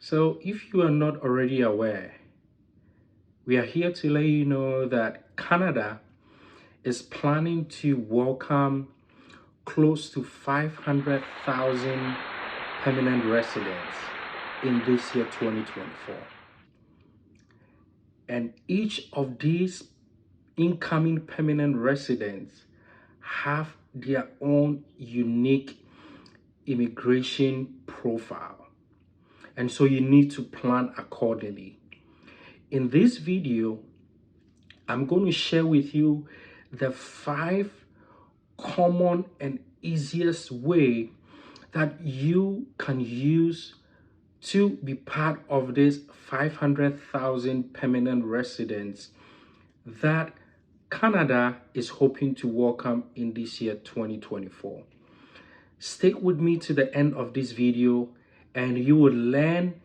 So if you are not already aware, we are here to let you know that Canada is planning to welcome close to 500,000 permanent residents in this year 2024. And each of these incoming permanent residents have their own unique immigration profile. And so you need to plan accordingly. In this video, I'm going to share with you the 5 common and easiest way that you can use to be part of this 500,000 permanent residents that Canada is hoping to welcome in this year 2024. Stick with me to the end of this video and you will learn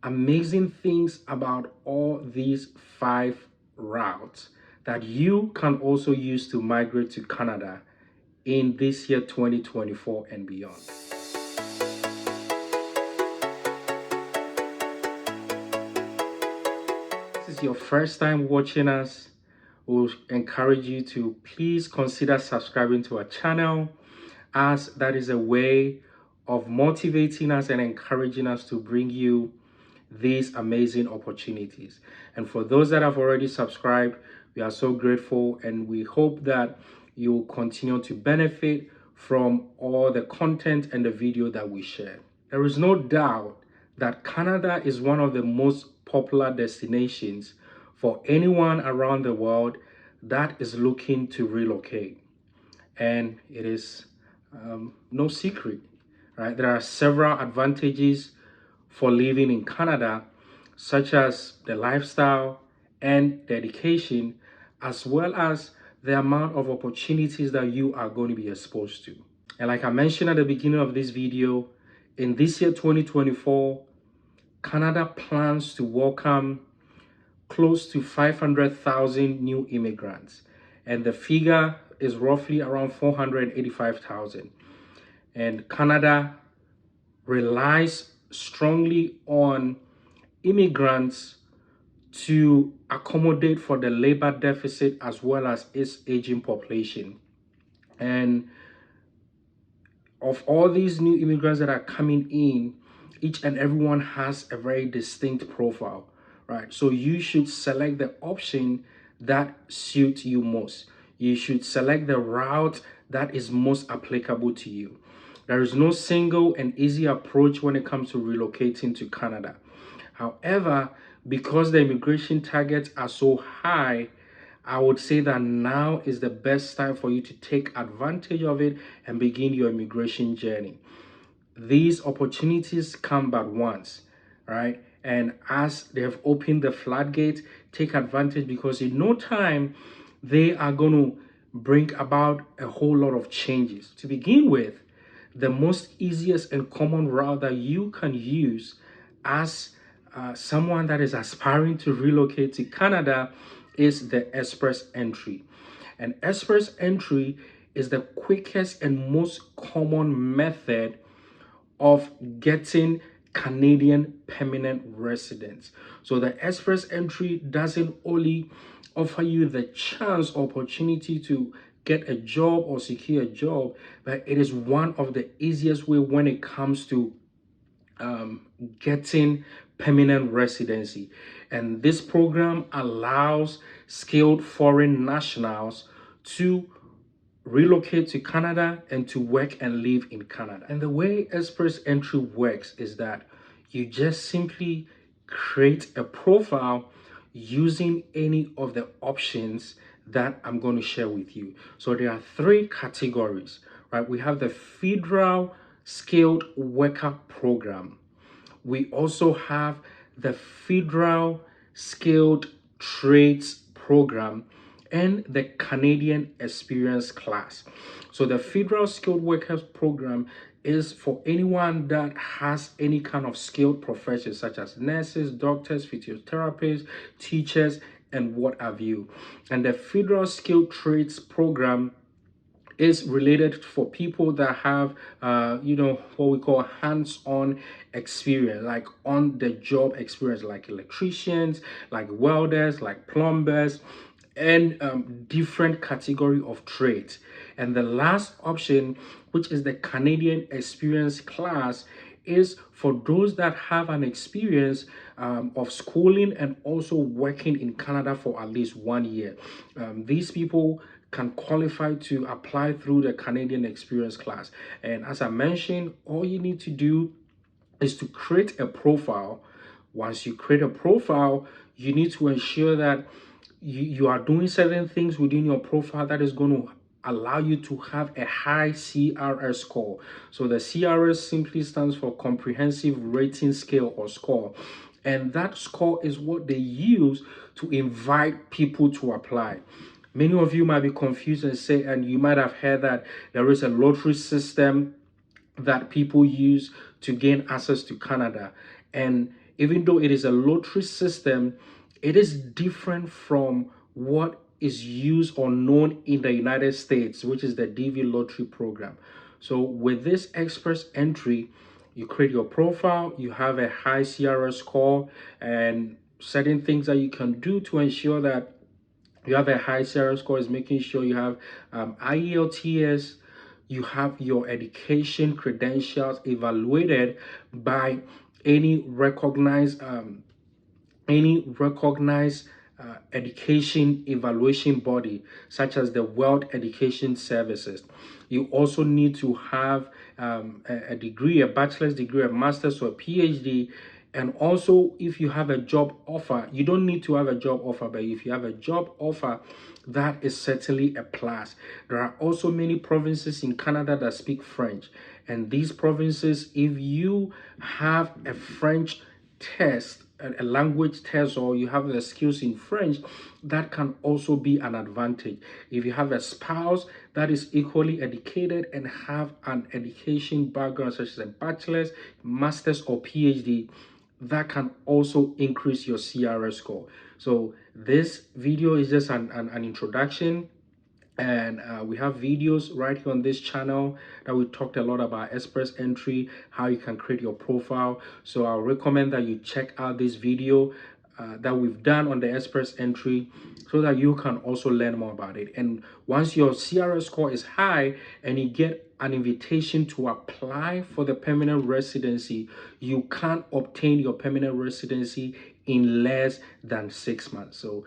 amazing things about all these 5 routes that you can also use to migrate to Canada in this year 2024 and beyond. If this is your first time watching us, we'll encourage you to please consider subscribing to our channel, as that is a way of motivating us and encouraging us to bring you these amazing opportunities. And for those that have already subscribed, we are so grateful, and we hope that you will continue to benefit from all the content and the video that we share. There is no doubt that Canada is one of the most popular destinations for anyone around the world that is looking to relocate. And it is no secret, right? There are several advantages for living in Canada, such as the lifestyle and the education, as well as the amount of opportunities that you are going to be exposed to. And like I mentioned at the beginning of this video, in this year 2024, Canada plans to welcome close to 500,000 new immigrants, and the figure is roughly around 485,000. And Canada relies strongly on immigrants to accommodate for the labor deficit as well as its aging population. And of all these new immigrants that are coming in, each and everyone has a very distinct profile, right? So you should select the option that suits you most. You should select the route that is most applicable to you. There is no single and easy approach when it comes to relocating to Canada. However, because the immigration targets are so high, I would say that now is the best time for you to take advantage of it and begin your immigration journey. These opportunities come but once, right? And as they have opened the floodgates, take advantage, because in no time, they are going to bring about a whole lot of changes. To begin with, the most easiest and common route that you can use as someone that is aspiring to relocate to Canada is the express entry. And express entry is the quickest and most common method of getting Canadian permanent residence. So the express entry doesn't only offer you the chance, opportunity to get a job or secure a job, but it is one of the easiest way when it comes to getting permanent residency. And this program allows skilled foreign nationals to relocate to Canada and to work and live in Canada. And the way express entry works is that you just simply create a profile using any of the options that I'm going to share with you. So there are 3 categories, right? We have the Federal Skilled Worker Program. We also have the Federal Skilled Trades Program and the Canadian Experience Class. So the Federal Skilled Workers Program is for anyone that has any kind of skilled profession, such as nurses, doctors, physiotherapists, teachers, and what have you. And the Federal Skilled Trades Program is related for people that have what we call hands-on experience, like on the job experience, like electricians, like welders, like plumbers, and different category of trades. And the last option, which is the Canadian experience class, is for those that have an experience of schooling and also working in Canada for at least 1 year. These people can qualify to apply through the Canadian experience class. And as I mentioned, all you need to do is to create a profile. Once you create a profile, you need to ensure that you are doing certain things within your profile that is going to allow you to have a high CRS score. So the CRS simply stands for Comprehensive Rating Scale or Score. And that score is what they use to invite people to apply. Many of you might be confused and you might have heard that there is a lottery system that people use to gain access to Canada. And even though it is a lottery system, it is different from what is used or known in the United States, which is the DV lottery program. So with this express entry, you create your profile, you have a high CRS score, and certain things that you can do to ensure that you have a high CRS score is making sure you have IELTS, you have your education credentials evaluated by any recognized education evaluation body, such as the World Education Services. You also need to have a degree, a bachelor's degree, a master's, or a PhD. And also, if you have a job offer, you don't need to have a job offer, but if you have a job offer, that is certainly a plus. There are also many provinces in Canada that speak French. And these provinces, if you have a French test, a language test, or you have the skills in French, that can also be an advantage. If you have a spouse that is equally educated and have an education background such as a bachelor's, master's, or PhD, that can also increase your CRS score. So this video is just an introduction, and we have videos right here on this channel that we talked a lot about express entry, how you can create your profile. So I'll recommend that you check out this video that we've done on the express entry, so that you can also learn more about it. And once your CRS score is high and you get an invitation to apply for the permanent residency, you can obtain your permanent residency in less than 6 months. So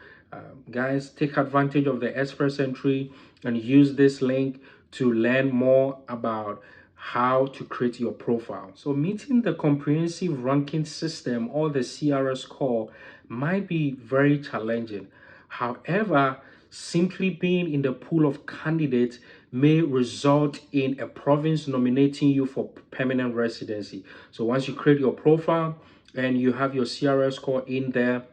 guys, take advantage of the express entry and use this link to learn more about how to create your profile. So meeting the comprehensive ranking system, or the CRS Call, might be very challenging. However, simply being in the pool of candidates may result in a province nominating you for permanent residency. So once you create your profile and you have your CRS score in there,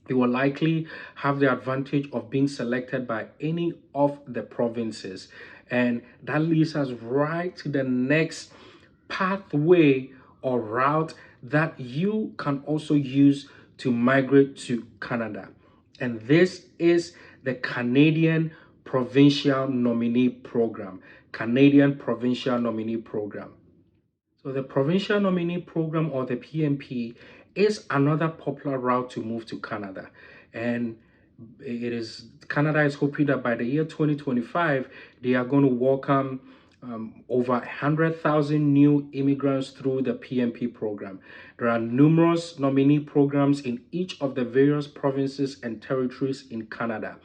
you will likely have the advantage of being selected by any of the provinces. And that leads us right to the next pathway or route that you can also use to migrate to Canada. And this is the Canadian Provincial Nominee Program. Canadian Provincial Nominee Program. So the Provincial Nominee Program, or the PNP, is another popular route to move to Canada. And Canada is hoping that by the year 2025, they are going to welcome over 100,000 new immigrants through the PNP program. There are numerous nominee programs in each of the various provinces and territories in Canada.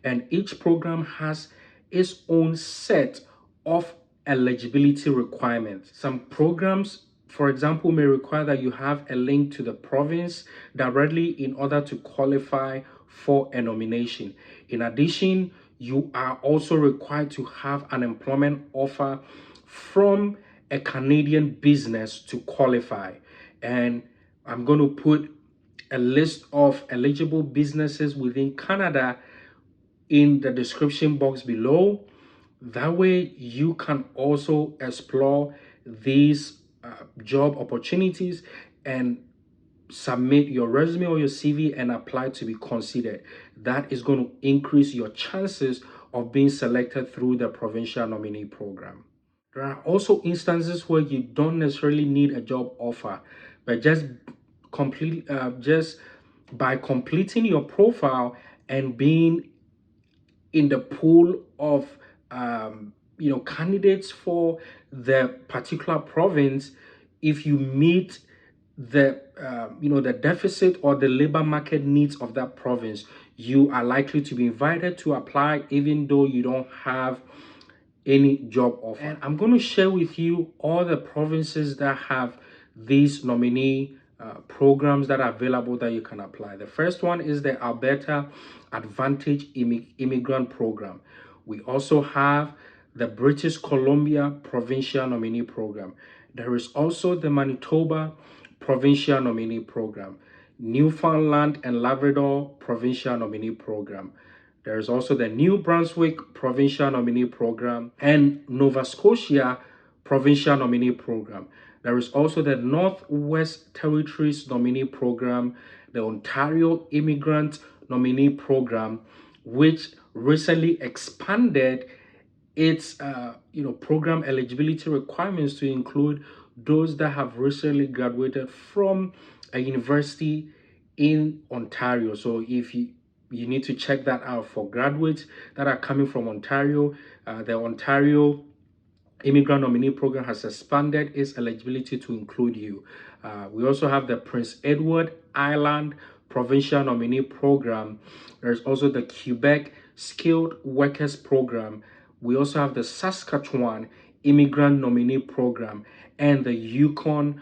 And each program has its own set of eligibility requirements. Some programs, for example, may require that you have a link to the province directly in order to qualify for a nomination. In addition, you are also required to have an employment offer from a Canadian business to qualify. And I'm going to put a list of eligible businesses within Canada in the description box below. That way you can also explore these job opportunities and submit your resume or your CV and apply to be considered. That is going to increase your chances of being selected through the provincial nominee program. There are also instances where you don't necessarily need a job offer, but just by completing your profile and being in the pool of candidates for the particular province, if you meet the the deficit or the labor market needs of that province, you are likely to be invited to apply even though you don't have any job offer. And I'm going to share with you all the provinces that have these nominee programs that are available that you can apply. The first one is the Alberta Advantage Immigrant Program. We also have the British Columbia Provincial Nominee Program. There is also the Manitoba Provincial Nominee Program, Newfoundland and Labrador Provincial Nominee Program. There is also the New Brunswick Provincial Nominee Program and Nova Scotia Provincial Nominee Program. There is also the Northwest Territories Nominee Program, the Ontario Immigrant Nominee Program, which recently expanded its program eligibility requirements to include those that have recently graduated from a university in Ontario. So if you need to check that out for graduates that are coming from Ontario. The Ontario Immigrant Nominee Program has expanded its eligibility to include you. We also have the Prince Edward Island Provincial Nominee Program. There's also the Quebec Skilled Workers Program. We also have the Saskatchewan Immigrant Nominee Program and the Yukon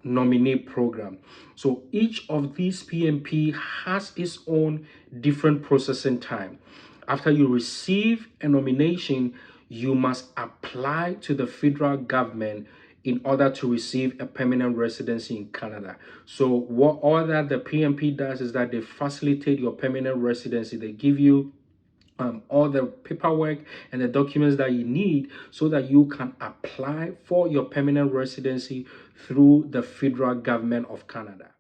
nominee program. So each of these PNP has its own different processing time. After you receive a nomination, you must apply to the federal government in order to receive a permanent residency in Canada. So what all that the PNP does is that they facilitate your permanent residency. They give you all the paperwork and the documents that you need so that you can apply for your permanent residency through the federal government of Canada.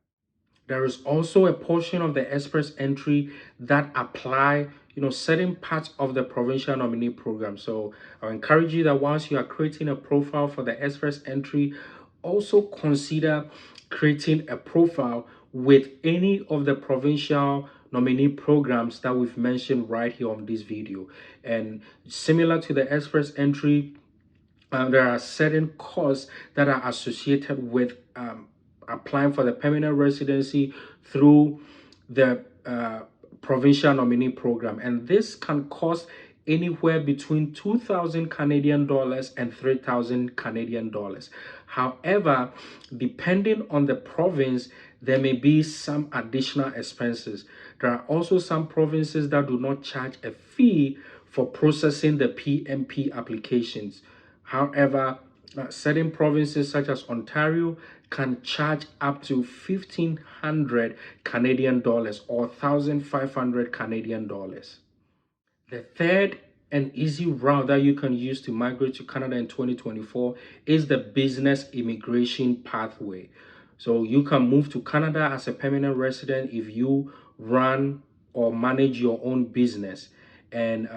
There is also a portion of the express entry that apply certain parts of the provincial nominee program. So I encourage you that once you are creating a profile for the express entry, also consider creating a profile with any of the provincial nominee programs that we've mentioned right here on this video. And similar to the express entry, there are certain costs that are associated with applying for the permanent residency through the provincial nominee program, and this can cost anywhere between 2,000 Canadian dollars and 3,000 Canadian dollars. However, depending on the province, there may be some additional expenses. There are also some provinces that do not charge a fee for processing the PNP applications. However, certain provinces such as Ontario can charge up to 1,500 Canadian dollars or 1,500 Canadian dollars. The third and easy route that you can use to migrate to Canada in 2024 is the business immigration pathway. So you can move to Canada as a permanent resident if you run or manage your own business, and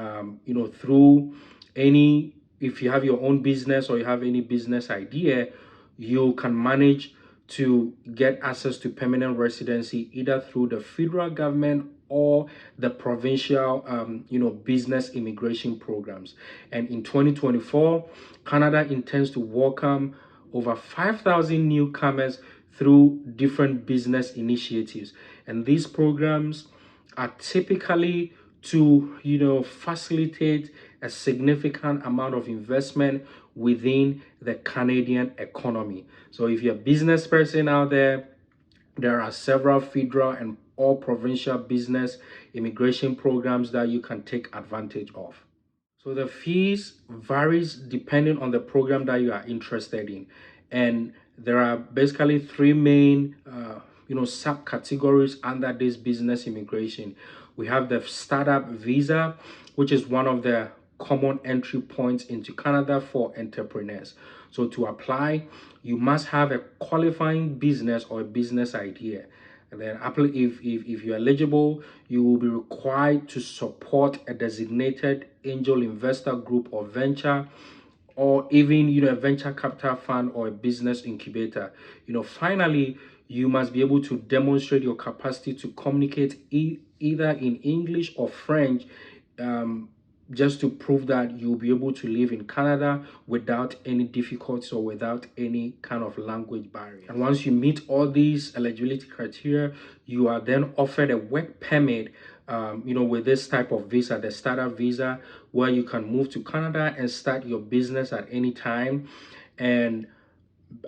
through any, if you have your own business or you have any business idea, you can manage to get access to permanent residency either through the federal government or the provincial business immigration programs. And in 2024, Canada intends to welcome over 5,000 newcomers through different business initiatives, and these programs are typically to facilitate a significant amount of investment within the Canadian economy. So if you're a business person out there, there are several federal and all provincial business immigration programs that you can take advantage of. So the fees varies depending on the program that you are interested in, and there are basically three main subcategories under this business immigration. We have the startup visa, which is one of the common entry points into Canada for entrepreneurs. So to apply, you must have a qualifying business or a business idea. And then if you're eligible, you will be required to support a designated angel investor group or venture, or even a venture capital fund or a business incubator. Finally, you must be able to demonstrate your capacity to communicate either in English or French, just to prove that you'll be able to live in Canada without any difficulties or without any kind of language barrier. And once you meet all these eligibility criteria, you are then offered a work permit, with this type of visa, the startup visa, where you can move to Canada and start your business at any time. And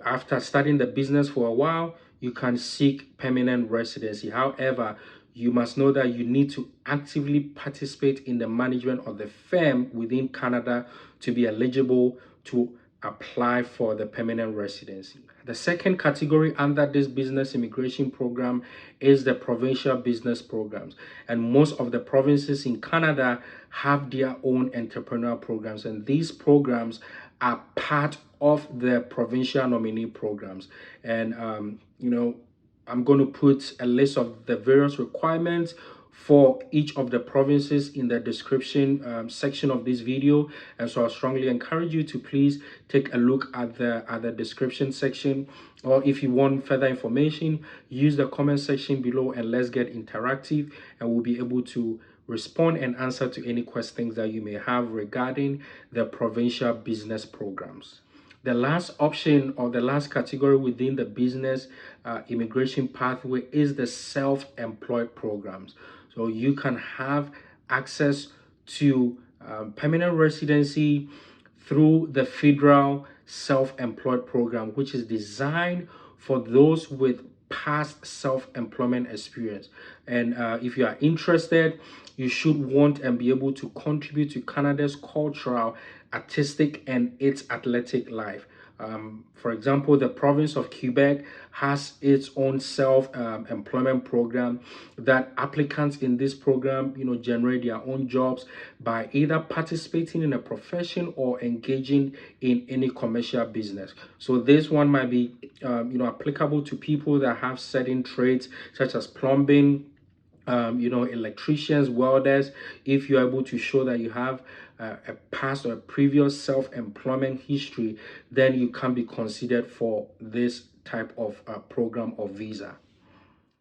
after starting the business for a while, you can seek permanent residency. However, you must know that you need to actively participate in the management of the firm within Canada to be eligible to apply for the permanent residency. The second category under this business immigration program is the provincial business programs. And most of the provinces in Canada have their own entrepreneurial programs. And these programs are part of the provincial nominee programs. And, I'm going to put a list of the various requirements for each of the provinces in the description section of this video. And so I strongly encourage you to please take a look at the description section, or if you want further information, use the comment section below and let's get interactive, and we'll be able to respond and answer to any questions that you may have regarding the provincial business programs. The last option, or the last category within the business immigration pathway, is the self-employed programs. So you can have access to permanent residency through the federal self-employed program, which is designed for those with past self-employment experience. And if you are interested, you should want and be able to contribute to Canada's cultural, artistic, and its athletic life. For example, the province of Quebec has its own self-employment program that applicants in this program, generate their own jobs by either participating in a profession or engaging in any commercial business. So this one might be, applicable to people that have certain trades such as plumbing, electricians, welders. If you're able to show that you have a past or a previous self-employment history, then you can be considered for this type of program or visa.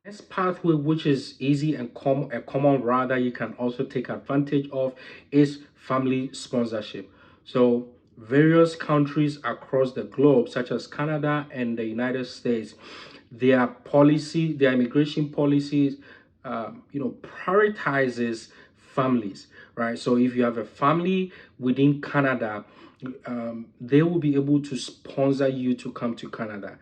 This pathway, which is easy and a common route that you can also take advantage of, is family sponsorship. So various countries across the globe, such as Canada and the United States, their immigration policies, prioritizes families, right? So if you have a family within Canada, they will be able to sponsor you to come to Canada.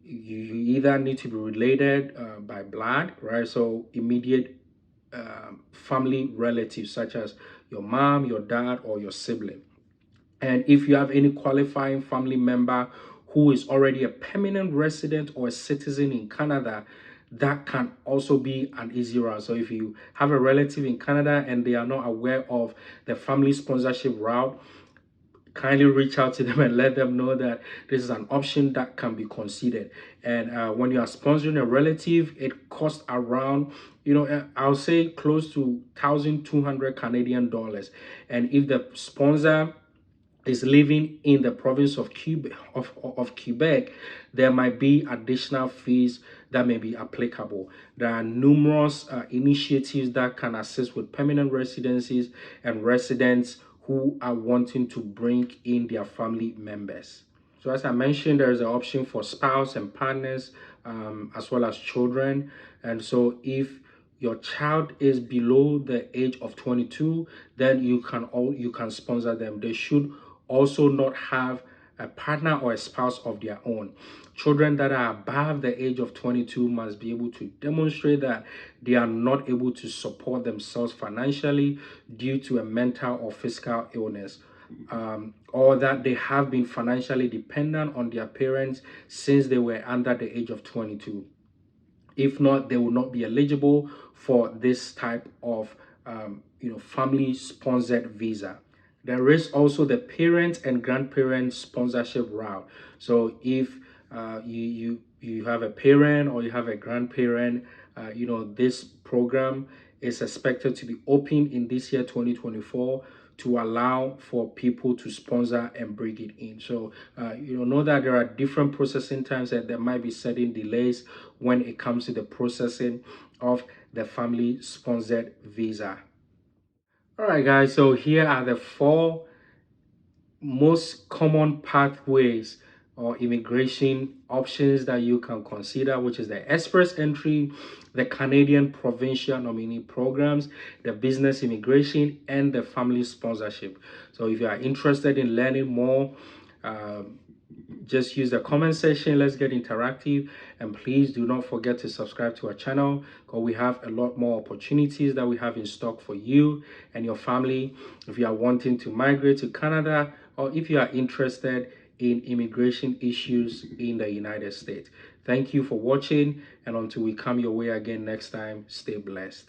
You either need to be related by blood, right? So immediate family relatives, such as your mom, your dad, or your sibling. And if you have any qualifying family member who is already a permanent resident or a citizen in Canada, that can also be an easy route. So if you have a relative in Canada and they are not aware of the family sponsorship route, kindly reach out to them and let them know that this is an option that can be considered. And when you are sponsoring a relative, it costs around, I'll say close to 1,200 Canadian dollars. And if the sponsor is living in the province of Quebec, there might be additional fees that may be applicable. There are numerous initiatives that can assist with permanent residencies and residents who are wanting to bring in their family members. So as I mentioned, there is an option for spouse and partners, as well as children. And so if your child is below the age of 22, then you can sponsor them. They should also not have a partner or a spouse of their own. Children that are above the age of 22 must be able to demonstrate that they are not able to support themselves financially due to a mental or physical illness, or that they have been financially dependent on their parents since they were under the age of 22. If not, they will not be eligible for this type of family sponsored visa. There is also the parent and grandparent sponsorship route. So if you have a parent or you have a grandparent, this program is expected to be open in this year 2024 to allow for people to sponsor and bring it in. So know that there are different processing times and there might be certain delays when it comes to the processing of the family sponsored visa. All right, guys, so here are the 4 most common pathways or immigration options that you can consider, which is the express entry, the Canadian provincial nominee programs, the business immigration, and the family sponsorship. So if you are interested in learning more, just use the comment section. Let's get interactive, and please do not forget to subscribe to our channel, because we have a lot more opportunities that we have in stock for you and your family if you are wanting to migrate to Canada, or if you are interested in immigration issues in the United States. Thank you for watching, and until we come your way again next time, stay blessed.